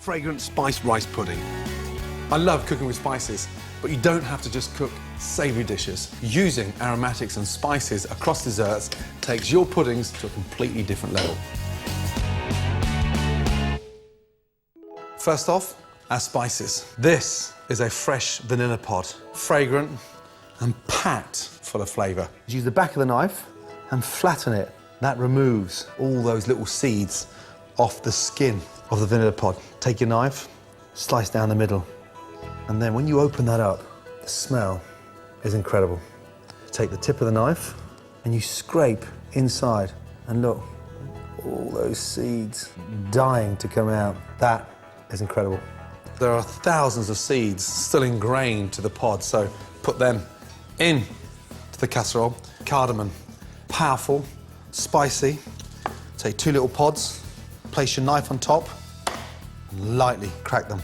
fragrant spiced rice pudding. I love cooking with spices, but you don't have to just cook savoury dishes. Using aromatics and spices across desserts takes your puddings to a completely different level. First off, our spices. This is a fresh vanilla pod, fragrant and packed full of flavour. Use the back of the knife and flatten it. That removes all those little seeds off the skin of the vanilla pod. Take your knife, slice down the middle, and then when you open that up, the smell is incredible. Take the tip of the knife and you scrape inside, and look, all those seeds dying to come out. That is incredible. There are thousands of seeds still ingrained to the pod, so put them in to the casserole. Cardamom, powerful, spicy. Take 2 little pods, place your knife on top, and lightly crack them.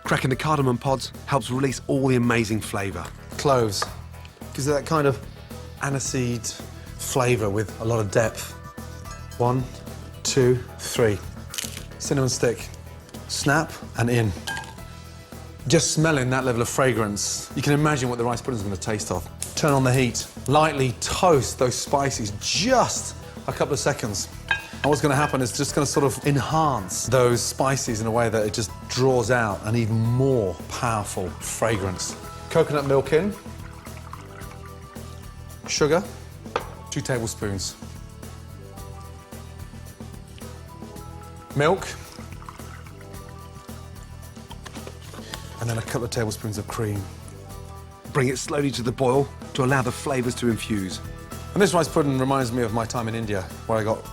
Cracking the cardamom pods helps release all the amazing flavour. Cloves gives it that kind of aniseed flavour with a lot of depth. 1, 2, 3. Cinnamon stick. Snap and in. Just smelling that level of fragrance, you can imagine what the rice pudding is going to taste of. Turn on the heat. Lightly toast those spices just a couple of seconds. And what's going to happen is just going to sort of enhance those spices in a way that it just draws out an even more powerful fragrance. Coconut milk in. Sugar, 2 tablespoons. Milk. And then a couple of tablespoons of cream. Bring it slowly to the boil to allow the flavours to infuse. And this rice pudding reminds me of my time in India, where I got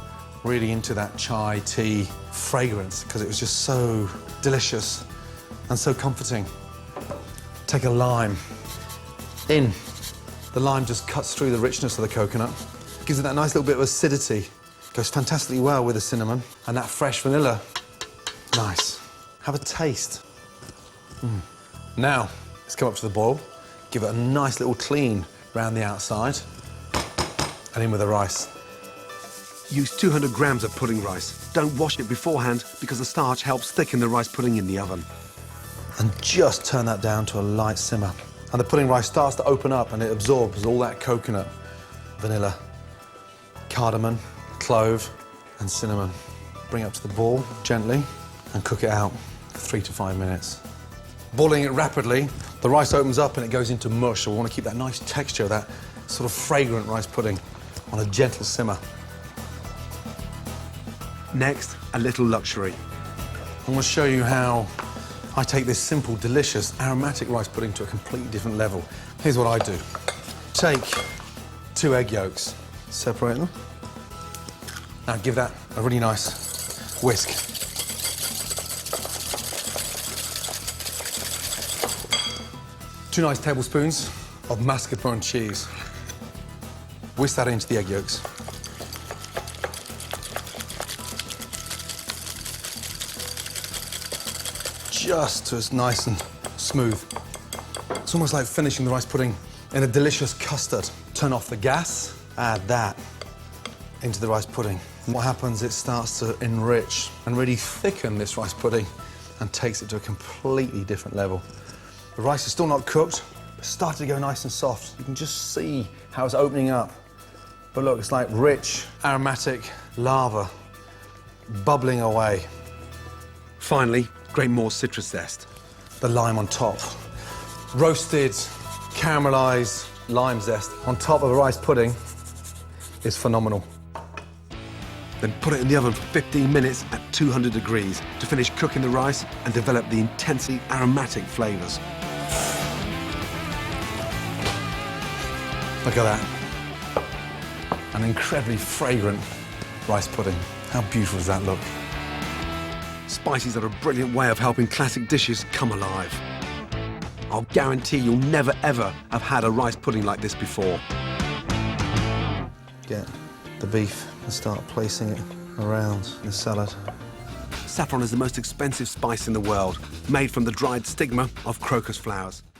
really into that chai tea fragrance, because it was just so delicious and so comforting. Take a lime in. The lime just cuts through the richness of the coconut, gives it that nice little bit of acidity. Goes fantastically well with the cinnamon and that fresh vanilla. Nice. Have a taste. Now, let's come up to the boil, give it a nice little clean round the outside, and in with the rice. Use 200 grams of pudding rice. Don't wash it beforehand because the starch helps thicken the rice pudding in the oven. And just turn that down to a light simmer. And the pudding rice starts to open up and it absorbs all that coconut, vanilla, cardamom, clove, and cinnamon. Bring it up to the boil gently and cook it out for 3 to 5 minutes. Boiling it rapidly, the rice opens up and it goes into mush, so we want to keep that nice texture, that sort of fragrant rice pudding on a gentle simmer. Next, a little luxury. I'm going to show you how I take this simple, delicious, aromatic rice pudding to a completely different level. Here's what I do. Take 2 egg yolks, separate them. Now give that a really nice whisk. Two nice tablespoons of mascarpone cheese. Whisk that into the egg yolks. Just so it's nice and smooth. It's almost like finishing the rice pudding in a delicious custard. Turn off the gas, add that into the rice pudding. And what happens, it starts to enrich and really thicken this rice pudding and takes it to a completely different level. The rice is still not cooked, but it's starting to go nice and soft. You can just see how it's opening up. But look, it's like rich, aromatic lava bubbling away. Finally, grate more citrus zest. The lime on top. Roasted, caramelised lime zest on top of a rice pudding is phenomenal. Then put it in the oven for 15 minutes at 200 degrees to finish cooking the rice and develop the intensely aromatic flavours. Look at that. An incredibly fragrant rice pudding. How beautiful does that look? Spices are a brilliant way of helping classic dishes come alive. I'll guarantee you'll never ever have had a rice pudding like this before. Get the beef and start placing it around the salad. Saffron is the most expensive spice in the world, made from the dried stigma of crocus flowers.